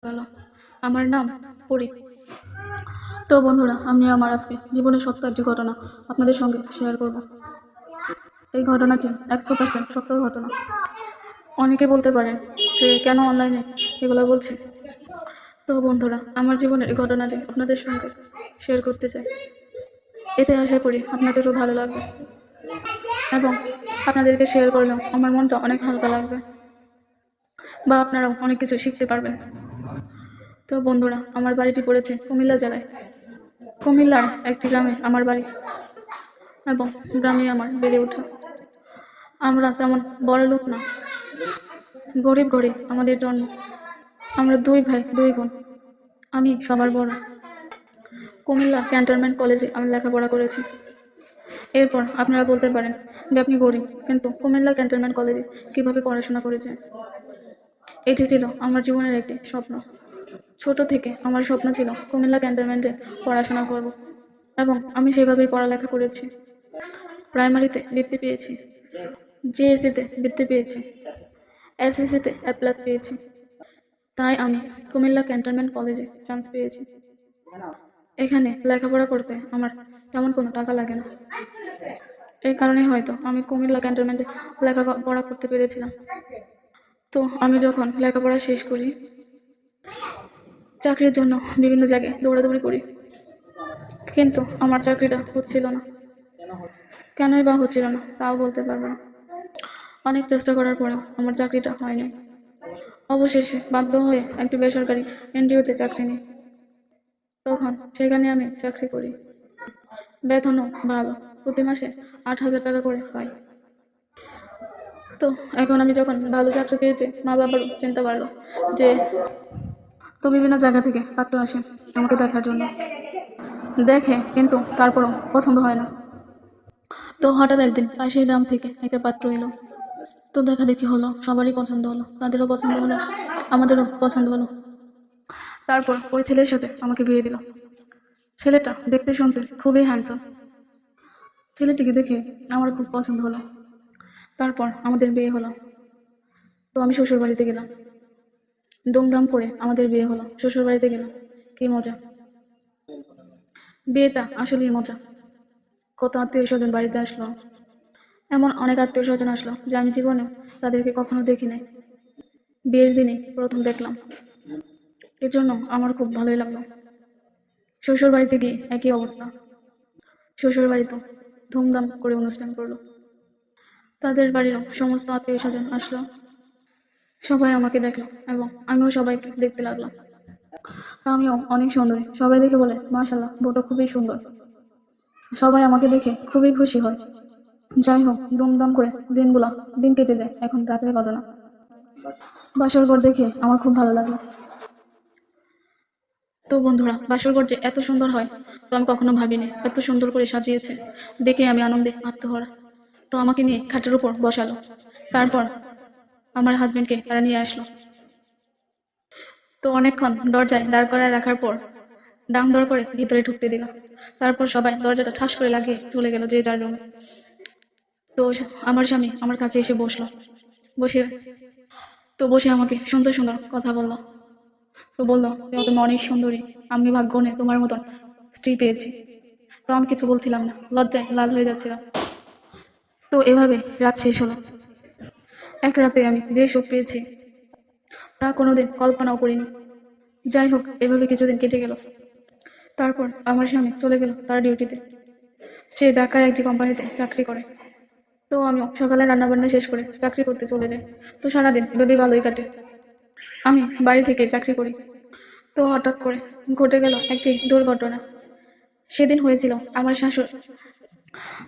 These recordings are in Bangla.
গেল। আমার নাম পরি। তো বন্ধুরা, আমি আমার আজকে জীবনের সত্য একটি ঘটনা আপনাদের সঙ্গে শেয়ার করব। এই ঘটনাটি 100% সত্য ঘটনা। অনেকে বলতে পারেন যে কেন অনলাইনে এগুলো বলছি। তো বন্ধুরা, আমার জীবনের এই ঘটনাটি আপনাদের সঙ্গে শেয়ার করতে চাই। এতে আশা করি আপনাদেরও ভালো লাগবে এবং আপনাদেরকে শেয়ার করলেও আমার মনটা অনেক হালকা লাগবে বা আপনারাও অনেক কিছু শিখতে পারবেন। তো বন্ধুরা, আমার বাড়িটি পড়েছে কুমিল্লা জেলায়। কুমিল্লার একটি গ্রামে আমার বাড়ি এবং গ্রামে আমার বেড়ে ওঠা। আমরা তেমন বড় লোক না, গরিব ঘরে আমাদের জন্ম। আমরা 2 ভাই 2 বোন, আমি সবার বড়। কুমিল্লা ক্যান্টনমেন্ট কলেজে আমি লেখাপড়া করেছি। এরপর আপনারা বলতে পারেন যে আপনি গরিব, কিন্তু কুমিল্লা ক্যান্টনমেন্ট কলেজে কিভাবে পড়াশোনা করেছেন। এটি ছিল আমার জীবনের একটি স্বপ্ন। ছোট থেকে আমার স্বপ্ন ছিল কুমিল্লা ক্যান্টনমেন্টে পড়াশোনা করব এবং আমি সেভাবেই পড়ালেখা করেছি। প্রাইমারিতে বৃত্তি পেয়েছি, জিএসসিতে বৃত্তি পেয়েছি, এসএসসিতে A+ পেয়েছি। তাই আমি কুমিল্লা ক্যান্টনমেন্ট কলেজে চান্স পেয়েছি। এখানে লেখাপড়া করতে আমার তেমন কোনো টাকা লাগে না। এই কারণে হয়তো আমি কুমিল্লা ক্যান্টনমেন্টে লেখাপড়া করতে পেরেছিলাম। তো আমি যখন লেখাপড়া শেষ করি, চাকরির জন্য বিভিন্ন জায়গায় দৌড়াদৌড়ি করি, কিন্তু আমার চাকরিটা হচ্ছিল না। কেনই বা হচ্ছিল না তাও বলতে পারবো না। অনেক চেষ্টা করার পরেও আমার চাকরিটা হয়নি। অবশেষে বাধ্য হয়ে একটি বেসরকারি এনজিওতে চাকরি নিই। তখন সেখানে আমি চাকরি করি। বেতনও ভালো, প্রতি মাসে 8,000 টাকা করে পাই। তো এখন আমি যখন ভালো চাকরি পেয়েছি, মা বাবারও চিন্তা পারলো যে তো বিভিন্ন জায়গা থেকে পাত্র আসে আমাকে দেখার জন্য, দেখে কিন্তু তারপরও পছন্দ হয় না। তো হঠাৎ একদিন পাশের গ্রাম থেকে একটা পাত্র এলো। তো দেখা দেখি হলো, সবারই পছন্দ হলো, তাদেরও পছন্দ হলো, আমাদেরও পছন্দ হলো। তারপর ওই ছেলের সাথে আমাকে বিয়ে দিল। ছেলেটা দেখতে শুনতে খুবই হ্যান্ডসাম। ছেলেটিকে দেখে আমার খুব পছন্দ হলো। তারপর আমাদের বিয়ে হলো। তো আমি শ্বশুর বাড়িতে গেলাম। দুমদাম করে আমাদের বিয়ে হলো, শ্বশুর বাড়িতে গেলাম। কি মজা! বিয়েটা আসলেই মজা। কত আত্মীয় স্বজন বাড়িতে আসলো, এমন অনেক আত্মীয় স্বজন আসলো যে আমি জীবনে তাদেরকে কখনো দেখি নাই। বিয়ের দিনে প্রথম দেখলাম, এর জন্য আমার খুব ভালোই লাগলো। শ্বশুর বাড়িতে গিয়ে একই অবস্থা। শ্বশুর বাড়িতে ধুমধাম করে অনুষ্ঠান করলো। তাদের বাড়িরও সমস্ত আত্মীয় স্বজন আসলো। সবাই আমাকে দেখলো এবং আমিও সবাইকে দেখতে লাগলাম। আমিও অনেক সুন্দরী। সবাই দেখে বলে, মাশাআল্লাহ, বউটা খুবই সুন্দর। সবাই আমাকে দেখে খুবই খুশি হয়। যাই হোক, দুমদাম করে দিন কেটে যায়। এখন রাতের ঘটনা। বাসর ঘর দেখে আমার খুব ভালো লাগলো। তো বন্ধুরা, বাসর ঘর যে এত সুন্দর হয় তো আমি কখনো ভাবিনি। এত সুন্দর করে সাজিয়েছে দেখে আমি আনন্দে আত্মহারা। তো আমাকে নিয়ে খাটের উপর বসালো। তারপর আমার হাজবেন্ডকে তারা নিয়ে আসলো। তো অনেকক্ষণ দরজায় দাঁড় করায় রাখার পর দাম দর করে ভিতরে ঢুকতে দিল। তারপর সবাই দরজাটা ঠাস করে লাগিয়ে চলে গেল যে যার রুমে। তো আমার স্বামী আমার কাছে এসে বসে বসে আমাকে সুন্দর সুন্দর কথা বললো। তো বললো, তুমি অনেক সুন্দরী, আমি ভাগ্যনে তোমার মতন স্ত্রী পেয়েছি। তো আমি কিছু বলছিলাম না, লজ্জায় লাল হয়ে যাচ্ছিলাম। তো এভাবে রাত শেষ হলো। এক রাতে আমি যে সুখ পেয়েছি তা কোনোদিন কল্পনাও করিনি। যাই হোক, এভাবে কিছুদিন কেটে গেল। তারপর আমার স্বামী চলে গেল তার ডিউটিতে। সে ঢাকায় একটি কোম্পানিতে চাকরি করে। তো আমি সকালে রান্নাবান্না শেষ করে চাকরি করতে চলে যাই। তো সারাদিন এভাবেই ভালোই কাটে। আমি বাড়ি থেকে চাকরি করি। তো হঠাৎ করে ঘটে গেল একটি দুর্ঘটনা। সেদিন হয়েছিল আমার শাশুড়,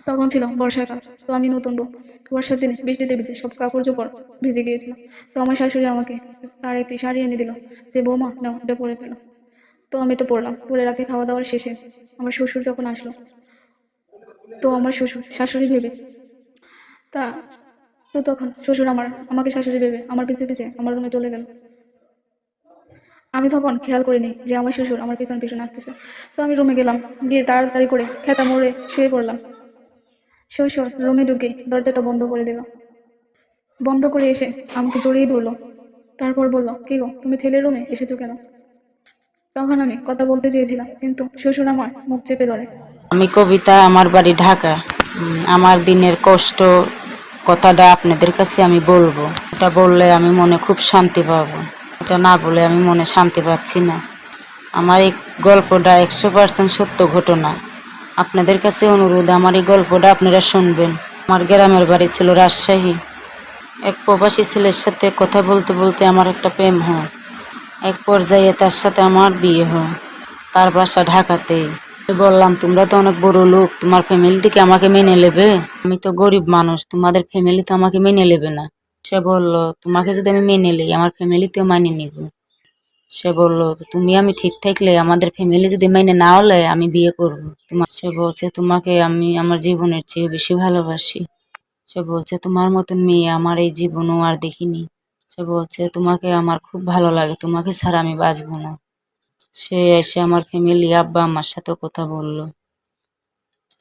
তখন ছিল বর্ষাকাল। তো আমি নতুন বউ, বর্ষার দিনে বৃষ্টিতে ভিজে সব কাপড় চোপড় ভিজে গিয়েছিল। তো আমার শাশুড়ি আমাকে তার একটি শাড়ি এনে দিল, যে বৌমা নাও, এটা পরে ফেলো। তো আমি তো পরলাম। পরে রাতে খাওয়া দাওয়ার শেষে আমার শ্বশুর যখন আসলো, তো আমার শাশুড়ি ভেবে তা তো তখন শ্বশুর আমাকে শাশুড়ি ভেবে আমার পিছে পিছে আমার রুমে চলে গেল। আমি তখন খেয়াল করিনি যে আমার শ্বশুর আমার পিছন পিছন আসতেছে। তো আমি রুমে গেলাম, গিয়ে তাড়াতাড়ি করে খেতা মোড়ে শুয়ে পড়লাম। শ্বশুর রুমে ঢুকে দরজাটা বন্ধ করে দিল। বন্ধ করে এসে আমাকে জড়িয়ে ধরলো। তারপর বলল, কি গো, তুমি ছেলের রুমে এসেছো কেন? তখন আমি কথা বলতে চেয়েছিলাম, কিন্তু শ্বশুর আমার মুখ চেপে ধরে। আমি কবিতা, আমার বাড়ি ঢাকা। আমার দিনের কষ্ট কথাটা আপনাদের কাছে আমি বলবো। এটা বললে আমি মনে খুব শান্তি পাবো, এটা না বলে আমি মনে শান্তি পাচ্ছি না। আমার এই গল্পটা 100% সত্য ঘটনা। আপনাদের কাছে অনুরোধ, আমার এই গল্পটা আপনারা শুনবেন। আমার গ্রামের বাড়ি ছিল রাজশাহী। এক প্রবাসী ছেলের সাথে কথা বলতে বলতে আমার একটা প্রেম হয়। এক পর্যায়ে তার সাথে আমার বিয়ে হয়। তার বাসা ঢাকাতেই। বললাম, তোমরা তো অনেক বড় লোক, তোমার ফ্যামিলি থেকে আমাকে মেনে নেবে? আমি তো গরিব মানুষ, তোমাদের ফ্যামিলি তো আমাকে মেনে নেবে না। সে বলল, তোমাকে যদি আমি মেনে নিই, আমার ফ্যামিলিতেও মানিয়ে নিব। সে বলল, তুমি আমি ঠিক থাকলে, আমাদের ফ্যামিলি যদি মেনে না হলে আমি বিয়ে করব তোমার। সে বলছে, তোমাকে আমি আমার জীবনের চেয়ে বেশি ভালোবাসি। সে বলছে, তোমার মতন মেয়ে আমার এই জীবনও আর দেখিনি। সে বলছে, তোমাকে আমার খুব ভালো লাগে, তোমাকে ছাড়া আমি বাঁচবো না। সে এসে আমার ফ্যামিলি আব্বা আম্মার সাথে কথা বললো।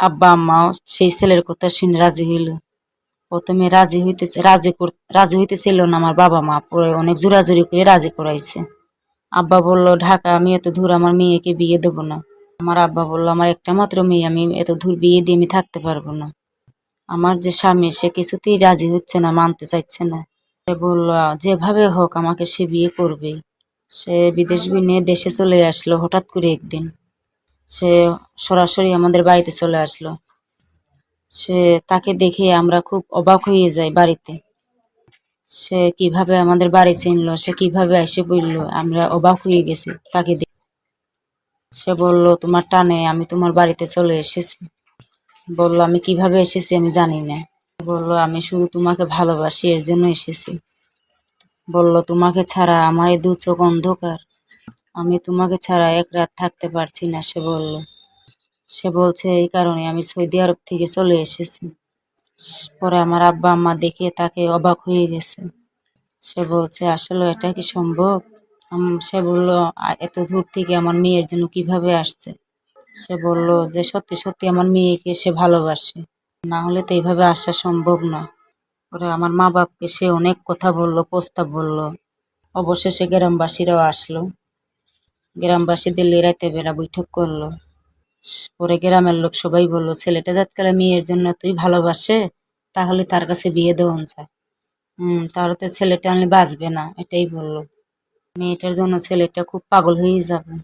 আব্বা আম্মাও সেই ছেলের কথা শুনে রাজি হইল। প্রথমে রাজি হইতেছিল না আমার বাবা মা, পরে অনেক জোরাজুরি করে রাজি করাইছে। আব্বা বলল, ঢাকা, আমি এত দূর আমার মেয়েকে বিয়ে দেব না। আমার আব্বা বলল, আমার একটা মাত্র মেয়ে, আমি এত দূর বিয়ে দিয়ে আমি থাকতে পারবো না। আমার যে স্বামী, সে কিছুতেই রাজি হচ্ছে না, মানতে চাইছে না। সে বলল, যেভাবে হোক আমাকে সে বিয়ে করবেই। সে বিদেশ নিয়ে দেশে চলে আসলো হঠাৎ করে একদিন। সে সরাসরি আমাদের বাড়িতে চলে আসলো। সে তাকে দেখে আমরা খুব অবাক হয়ে যাই বাড়িতে। সে কিভাবে আমাদের বাড়ি চিনলো, সে কিভাবে এসে পড়লো, আমরা অবাক হয়ে গেছি তাকে দেখে। সে বলল, তোমার টানে আমি তোমার বাড়িতে চলে এসেছি। বলল, আমি কিভাবে এসেছি আমি জানি না। বলল, আমি শুধু তোমাকে ভালোবাসি, এর জন্য এসেছি। বলল, তোমাকে ছাড়া আমার এই দু চোখ অন্ধকার, আমি তোমাকে ছাড়া এক রাত থাকতে পারছি না। সে বলছে, এই কারণে আমি সৌদি আরব থেকে চলে এসেছি। পরে আমার আব্বা আম্মা দেখে তাকে অবাক হয়ে গেছে। সে বলছে, আসলে এটা কি সম্ভব? সে বলল, এত দূর থেকে আমার মেয়ের জন্য কিভাবে আসছে? সে বলল যে সত্যি সত্যি আমার মেয়েকে সে ভালোবাসে, না হলে তো এইভাবে আসা সম্ভব না। পরে আমার মা বাপকে সে অনেক কথা বলল, প্রস্তাব বলল। অবশেষে গ্রামবাসীরাও আসলো। গ্রামবাসী দিল্লি রাতে বেড়া বৈঠক করলো। পরে গ্রামের লোক সবাই বলল, ছেলেটা যাতকালে মেয়ের জন্য তুই ভালোবাসে, তাহলে তার কাছে বিয়ে দেওয়ান যায়। তাহলে তো ছেলেটা আমি বাঁচবে না, এটাই বললো। মেয়েটার জন্য ছেলেটা খুব পাগল হয়ে যাবে।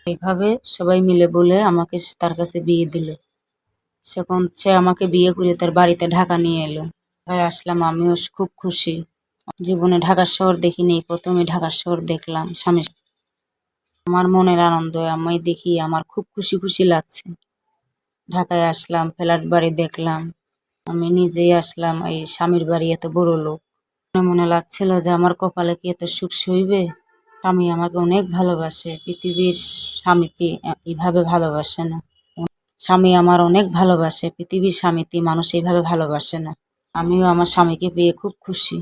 এইভাবে সবাই মিলে বলে আমাকে তার কাছে বিয়ে দিল। সে আমাকে বিয়ে করে তার বাড়িতে ঢাকা নিয়ে এলো। ঢাকায় আসলাম, আমিও খুব খুশি। জীবনে ঢাকা শহর দেখিনি, প্রথমে ঢাকা শহর দেখলাম স্বামী। আমার মনের আনন্দ আমি দেখি, আমার খুব খুশি খুশি লাগছে। ঢাকায় আসলাম, ফ্ল্যাট বাড়ি দেখলাম। আমি নিজেই আসলাম, এই স্বামীর বাড়ি এত বড় লোক। মনে মনে লাগছিল যে আমার কপালে কি এত সুখ সইবে। স্বামী আমাকে অনেক ভালোবাসে, পৃথিবীর স্বামীকে এইভাবে ভালোবাসে না। স্বামী আমার অনেক ভালোবাসে, পৃথিবীর স্বামীতে মানুষ এইভাবে ভালোবাসে না। আমিও আমার স্বামীকে পেয়ে খুব খুশি।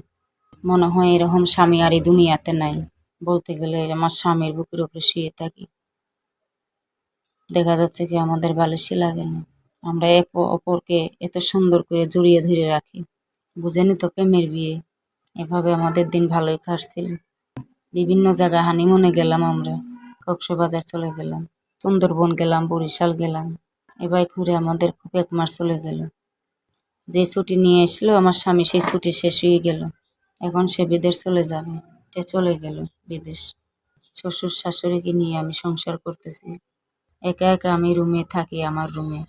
মনে হয় এরকম স্বামী আর এই দুনিয়াতে নাই। বলতে গেলে আমার স্বামীর বুকের উপরে শুয়ে থাকি, দেখা যাচ্ছে কি আমাদের বালিশই লাগে না। আমরা এক অপরকে এত সুন্দর করে জড়িয়ে ধরে রাখি। বুঝেনি তো, প্রেমের বিয়ে। এভাবে আমাদের দিন ভালোই কাটছিল। বিভিন্ন জায়গায় হানিমুনে গেলাম আমরা। কক্সবাজার চলে গেলাম, সুন্দরবন গেলাম, বরিশাল গেলাম। এবার ঘুরে আমাদের খুব 1 মাস চলে গেল। যে ছুটি নিয়ে এসলো আমার স্বামী, সেই ছুটি শেষ হয়ে গেল। এখন সে বিদেশ চলে যাবে। সে চলে গেল বিদেশ। শ্বশুর শাশুড়িকে নিয়ে আমি সংসার করতেছি। একা একা আমি রুমে থাকি, আমার রুমে।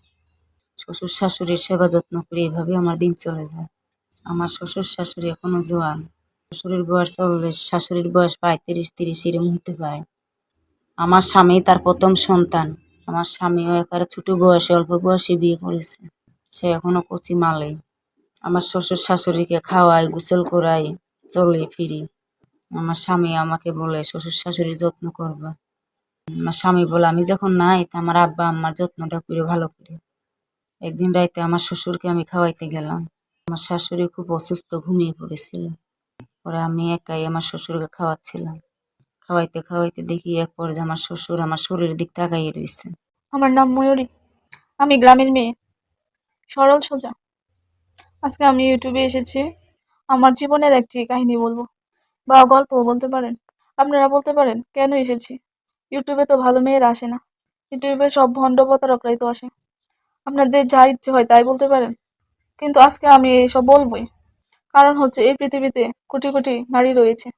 শ্বশুর শাশুড়ির সেবা যত্ন করে এভাবে আমার দিন চলে যায়। আমার শ্বশুর শাশুড়ি এখনো জোয়ান। শ্বশুরের বয়স 40, শাশুড়ির বয়স 35-30 এরকম হতে পারে। আমার স্বামী তার প্রথম সন্তান। আমার স্বামীও একেবারে ছোট বয়সে, অল্প বয়সে বিয়ে করেছে। সে এখনো কচি মালেই। আমার শ্বশুর শাশুড়িকে খাওয়াই, গোসল করাই, চলে ফিরি। আমার স্বামী আমাকে বলে, শ্বশুর শাশুড়ির যত্ন করবা। আমার স্বামী বলে, আমি যখন নাই তা আমার আব্বা আম্মার যত্নটা করে ভালো করে। একদিন রাইতে আমার শ্বশুরকে আমি খাওয়াইতে গেলাম। আমার শাশুড়ি খুব অসুস্থ, ঘুমিয়ে পড়েছিল। পরে আমি একাই আমার শ্বশুরকে খাওয়াচ্ছিলাম। খাওয়াইতে খাওয়াইতে দেখি এক পর্যায়ে আমার শ্বশুর আমার শরীরের দিক তাকাইয়ে রয়েছে। আমার নাম ময়ূরী, আমি গ্রামের মেয়ে, সরল সোজা। আজকে আমি ইউটিউবে এসেছি আমার জীবনের একটি কাহিনী বলবো। বা গল্পও বলতে পারেন। আপনারা বলতে পারেন কেন এসেছি, ইউটিউবে তো ভালো মেয়েরা আসে না, ইউটিউবে সব ভণ্ড প্রতারকরাই তো আসে। আপনাদের যা ইচ্ছে হয় তাই বলতে পারেন, কিন্তু আজকে আমি এসব বলবোই। কারণ হচ্ছে এই পৃথিবীতে কোটি কোটি নারী রয়েছে,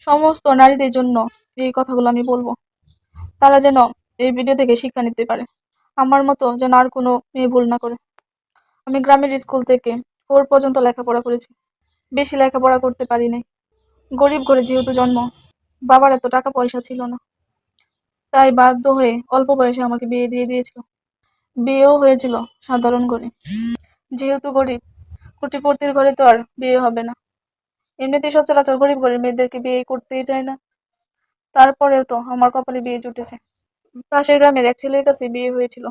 সমস্ত নারীদের জন্য এই কথাগুলো আমি বলবো। তারা যেন এই ভিডিও থেকে শিক্ষা নিতে পারে, আমার মতো যেন আর কোনো মেয়ে ভুল না করে। আমি গ্রামের স্কুল থেকে 4 পর্যন্ত লেখাপড়া করেছি, বেশি লেখাপড়া করতে পারি নাই। গরিব ঘরে যেহেতু জন্ম, বাবার এত টাকা পয়সা ছিল না, তাই বাধ্য হয়ে অল্প বয়সে আমাকে বিয়ে দিয়ে দিয়েছিল। বিয়েও হয়েছিল সাধারণ ঘরে। যেহেতু গরিব, কোটিপতির ঘরে তো আর বিয়ে হবে না, এমনিতেই সচরাচর গরিব ঘরের মেয়েদেরকে বিয়ে করতেই চায় না। তারপরেও তো আমার কপালে বিয়ে জুটেছে। পাশের গ্রামের এক ছেলের কাছে বিয়ে হয়েছিল।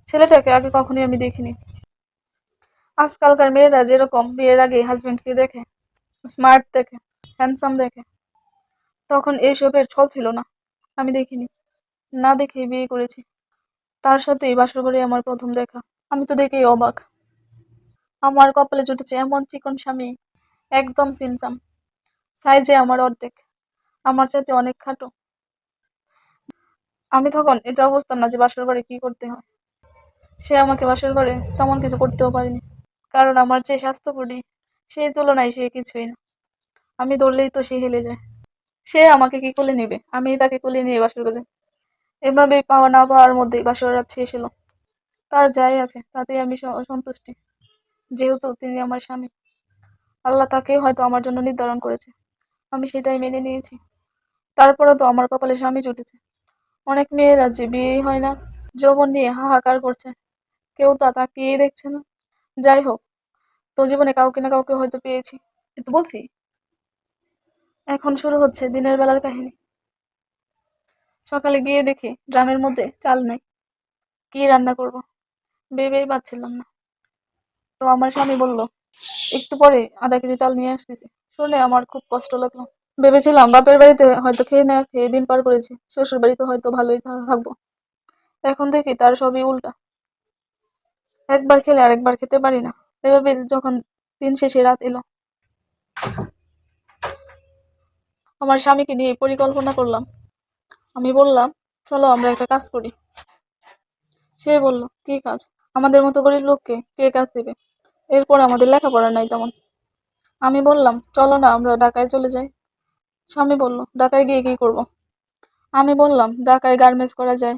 ছেলেটাকে আগে কখনোই আমি দেখিনি। আজকালকার মেয়েরা যেরকম বিয়ের আগে হাজবেন্ডকে দেখে, স্মার্ট দেখে, হ্যান্ডসাম দেখে, তখন এইসবের ছল ছিল না। আমি দেখিনি, না দেখে বিয়ে করেছি। তার সাথেই বাসর ঘরে আমার প্রথম দেখা। আমি তো দেখেই অবাক। আমার কপালে জুটেছে এমন চিকন স্বামী, একদম সিমসাম, সাইজে আমার অর্ধেক, আমার চাইতে অনেক খাটো। আমি তখন এটা বুঝতাম না যে বাসর ঘরে কি করতে হয়। সে আমাকে বাসর ঘরে তেমন কিছু করতেও পারেনি, কারণ আমার যে স্বাস্থ্যপরি, সেই তুলনায় সে কিছুই না। আমি ধরলেই তো সে হেলে যায়। সে আমাকে কি কোলে নেবে, আমি তাকে কোলে নিয়ে বাসর ঘরে। এভাবেই পাওয়া না পাওয়ার মধ্যেই বাসর রাত শেষ হলো। তার যাই আছে তাতেই আমি সন্তুষ্টি, যেহেতু তিনি আমার স্বামী। আল্লাহ তাকেই হয়তো আমার জন্য নির্ধারণ করেছে, আমি সেটাই মেনে নিয়েছি। তারপরে তো আমার কপালে স্বামী জুটেছে। অনেক মেয়েরা যে বিয়েই হয় না, যৌবন নিয়ে হাহাকার করছে, কেউ তা তাকিয়েই দেখছে না। যাই হোক, তো জীবনে কাউকে না কাউকে হয়তো পেয়েছি, একটু বলছি। এখন শুরু হচ্ছে দিনের বেলার কাহিনী। সকালে গিয়ে দেখি ড্রামের মধ্যে চাল নাই, কি রান্না করব ভেবেই পাচ্ছিলাম না। তো আমার স্বামী বলল, একটু পরে আধা কেজি চাল নিয়ে আসতেছি। শুনে আমার খুব কষ্ট লাগলো। ভেবেছিলাম বাপের বাড়িতে হয়তো খেয়ে না খেয়ে দিন পার করেছি, শ্বশুর বাড়িতে হয়তো ভালোই থাকবো। এখন দেখি তার সবই উল্টা। একবার খেলে আরেকবার খেতে পারি না। এভাবে যখন দিন শেষে রাত এলো, আমার স্বামীকে নিয়ে পরিকল্পনা করলাম। আমি বললাম, চলো আমরা একটা কাজ করি। সে বলল, কি কাজ? আমাদের মতো গরিব লোককে কে কাজ দেবে? এরপর আমাদের লেখাপড়া নাই তেমন। আমি বললাম, চলো না আমরা ঢাকায় চলে যাই। স্বামী বলল, ঢাকায় গিয়ে কি করব? আমি বললাম, ঢাকায় গার্মেন্টস করা যায়।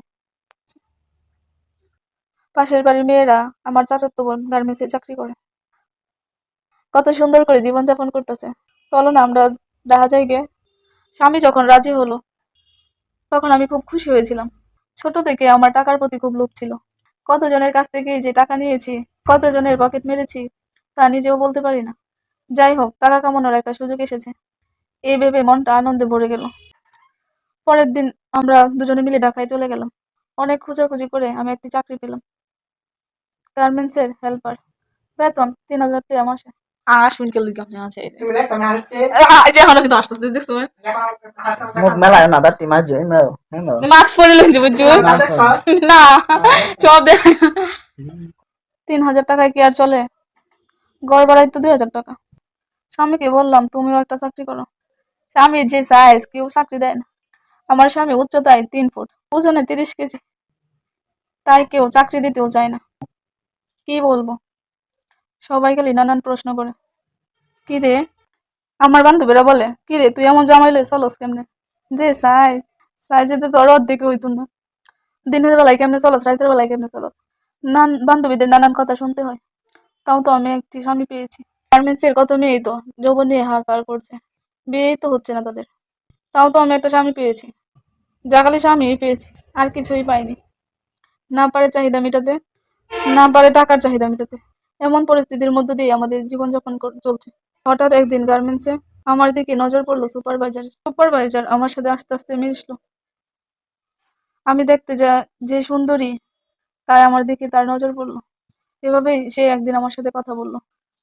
পাশের বাড়ির মেয়েরা, আমার চাচাতো বোন গার্মেন্টসে চাকরি করে, কত সুন্দর করে জীবনযাপন করতেছে। চলো না আমরা ঢাকা যাই গে। স্বামী যখন রাজি হলো, তখন আমি খুব খুশি হয়েছিলাম। ছোট থেকে আমার টাকার প্রতি খুব লোভ ছিল। কতজনের কাছ থেকে যে টাকা নিয়েছি, কতজনের পকেট মেরেছি, তা নিজেও বলতে পারি না। যাই হোক, টাকা কামানোর একটা সুযোগ এসেছে, এই ভেবে মনটা আনন্দে ভরে গেল। পরের দিন আমরা দুজনে মিলে ঢাকায় চলে গেলাম। অনেক খোঁজাখুঁজি করে আমি একটি চাকরি পেলাম, গার্মেন্টসের হেল্পার। বেতন 3,000 টাকা মাসে। আশ্বিন কে লিখে আপনি আছে তুমি দেখছো আমি আসছি এই যে এখন কিন্তু আসতেছে, দেখছো মুখ মেলায় না দাঁড়টি মাছ জয় মেলো মেলো মাস্ক পরে লেনছি বুঝছো না দেখছো না, সব 3,000 টাকায় কি আর চলে? গড় বাড়াই তো 2,000 টাকা। স্বামীকে বললাম, তুমিও একটা চাকরি করো। স্বামীর যে সাইজ, কেউ চাকরি দেয় না। আমার স্বামী উচ্চতায় 3 ফুট, ওজনে 30 কেজি, তাই কেউ চাকরি দিতেও চায় না। কি বলবো, সবাই খালি নানান প্রশ্ন করে। কি রে, আমার বান্ধবীরা বলে, কি রে তুই এমন জামাই লই চলস কেমনে? যে সাইজ, সাইজেতে তো আর অর্ধেক হইতো না। দিনের বেলায় কেমনে চলস, রাতের বেলায় কেমনে চলস, বান্ধবীদের নানান কথা শুনতে হয়। তাও তো আমি একটি স্বামী পেয়েছি। গার্মেন্টসের কত মেয়েই তো যৌবন নিয়ে হাহাকার করছে, বিয়েই তো হচ্ছে না তাদের। তাও তো আমি একটা স্বামী পেয়েছি, যা খালি স্বামীই পেয়েছি, আর কিছুই পাইনি। না পারে চাহিদা মেটাতে, না পারে টাকার চাহিদা মেটাতে। এমন পরিস্থিতির মধ্য দিয়ে আমাদের জীবনযাপন চলছে। হঠাৎ একদিন গার্মেন্টসে আমার দিকে নজর পড়লো সুপারভাইজার আমার সাথে আস্তে আস্তে মিশলো। আমি দেখতে যে সুন্দরী, তাই আমার দিকে তার নজর পড়লো। এভাবেই সে একদিন আমার সাথে কথা বললো,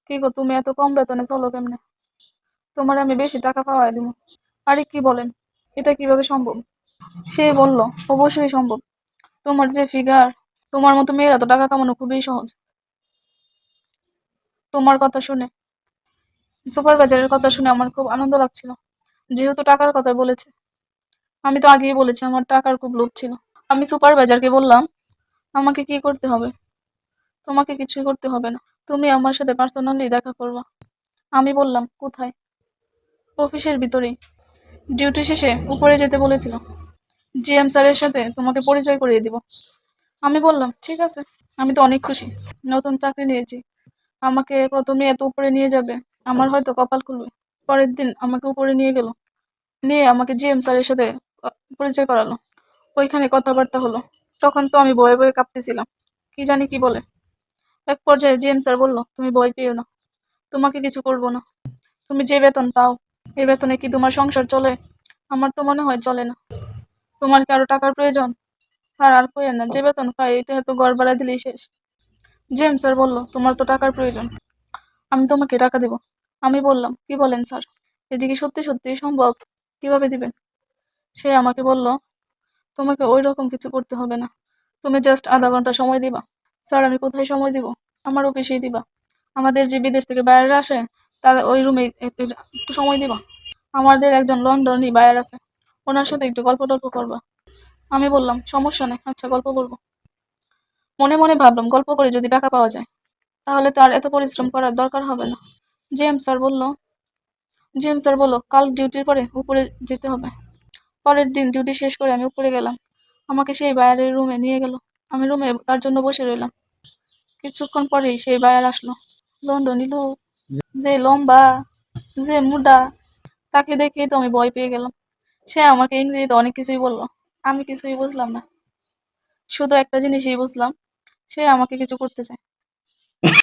কি গো তুমি এত কম বেতনে চলো কেমনে? তোমার আমি বেশি টাকা পাওয়াই দিব। আরে কি বলেন, এটা কিভাবে সম্ভব? সে বলল, অবশ্যই সম্ভব। তোমার যে ফিগার, তোমার মতো মেয়েরা তো টাকা কামানো খুবই সহজ। তোমার কথা শুনে সুপারভাইজারের কথা শুনে আমার খুব আনন্দ লাগছিল, যেহেতু টাকার কথা বলেছে। আমি তো আগেই বলেছি আমার টাকার খুব লোভ ছিল। আমি সুপারভাইজারকে বললাম, আমাকে কি করতে হবে? তোমাকে কিছুই করতে হবে না, তুমি আমার সাথে পার্সোনালি দেখা করবা। আমি বললাম, কোথায়? অফিসের ভিতরেই। ডিউটি শেষে উপরে যেতে বলেছিল, জিএম স্যারের সাথে তোমাকে পরিচয় করিয়ে দিব। আমি বললাম, ঠিক আছে। আমি তো অনেক খুশি, নতুন চাকরি নিয়েছি, আমাকে প্রথমে এত উপরে নিয়ে যাবে, আমার হয়তো কপাল খুলবে। পরের দিন আমাকে উপরে নিয়ে গেল, নিয়ে আমাকে জিএম স্যারের সাথে পরিচয় করালো। ওইখানে কথাবার্তা হলো। তখন তো আমি ভয়ে ভয়ে কাঁপতেছিলাম, কি জানি কি বলে। এক পর্যায়ে জিএম স্যার বলল, তুমি ভয় পেও না, তোমাকে কিছু করবো না। তুমি যে বেতন পাও, এই বেতনে কি তোমার সংসার চলে? আমার তো মনে হয় চলে না। তোমার কি আরো টাকার প্রয়োজন? স্যার আর কইেন না, যে বেতন পাই এটা তো ঘর ভাড়া দিলেই শেষ। জিএম স্যার বলল, তোমার তো টাকার প্রয়োজন, আমি তোমাকে টাকা দেব। আমি বললাম, কি বলেন স্যার, এদিকে সত্যি সত্যি সম্ভব? কিভাবে দিবেন? সে আমাকে বলল, তোমাকে ওই রকম কিছু করতে হবে না, তুমি জাস্ট আধা ঘন্টা সময় দিবা। স্যার আমি কোথায় সময় দিব? আমার অফিসেই দিবা। আমাদের যে বিদেশ থেকে বায়াররা আসে, তাদের ওই রুমে একটু সময় দিবা। আমাদের একজন লন্ডনী বায়ার আছে, ওনার সাথে একটু গল্প টল্প করবা। আমি বললাম, সমস্যা নেই, আচ্ছা গল্প করবো। মনে মনে ভাবলাম, গল্প করে যদি টাকা পাওয়া যায়, তাহলে তো আর এত পরিশ্রম করার দরকার হবে না। জিএম স্যার বলল জিএম স্যার বলল, কাল ডিউটির পরে উপরে যেতে হবে। পরের দিন ডিউটি শেষ করে আমি উপরে গেলাম। আমাকে সেই বায়ারের রুমে নিয়ে গেল। আমি রুমে তার জন্য বসে রইলাম। কিছুক্ষণ পরেই সেই বায়ার আসলো। লন্ডনী লোক, যে লম্বা, যে মোটা, তাকে দেখেই তো আমি ভয় পেয়ে গেলাম। সে আমাকে ইংরেজিতে অনেক কিছুই বললো, আমি কিছুই বুঝলাম না। শুধু একটা জিনিসই বুঝলাম, সে আমাকে কিছু করতে চায়।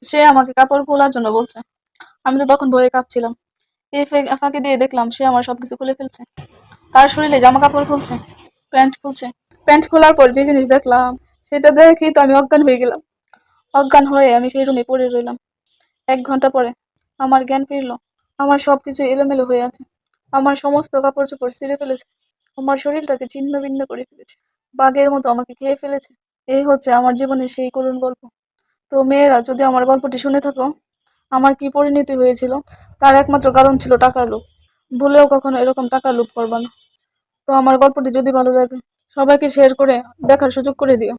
সে আমাকে কাপড় খোলার জন্য বলছে। আমি তো তখন ভয়ে কাঁপছিলাম। এই ফাঁকে দিয়ে দেখলাম সে আমার সবকিছু খুলে ফেলছে। তার শরীরে জামা কাপড় খুলছে, প্যান্ট খুলছে। প্যান্ট খোলার পর যে জিনিস দেখলাম, সেটা দেখেই তো আমি অজ্ঞান হয়ে গেলাম। অজ্ঞান হয়ে আমি সেই রুমে পড়ে রইলাম। 1 ঘন্টা পরে আমার জ্ঞান ফিরলো। আমার সবকিছু এলোমেলো হয়ে আছে, আমার সমস্ত কাপড় চোপড় ছিঁড়ে ফেলেছে, আমার শরীরটাকে ছিন্ন ভিন্ন করে ফেলেছে, বাঘের মতো আমাকে খেয়ে ফেলেছে। এই হচ্ছে আমার জীবনের সেই করুণ গল্প। তো মেয়েরা, যদি আমার গল্পটি শুনে থাকো, আমার কি পরিণতি হয়েছিল তার একমাত্র কারণ ছিল টাকার লোভ। ভুলেও কখনো এরকম টাকার লোভ করবা না। তো আমার গল্পটি যদি ভালো লাগে, সবাইকে শেয়ার করে দেখার সুযোগ করে দিও।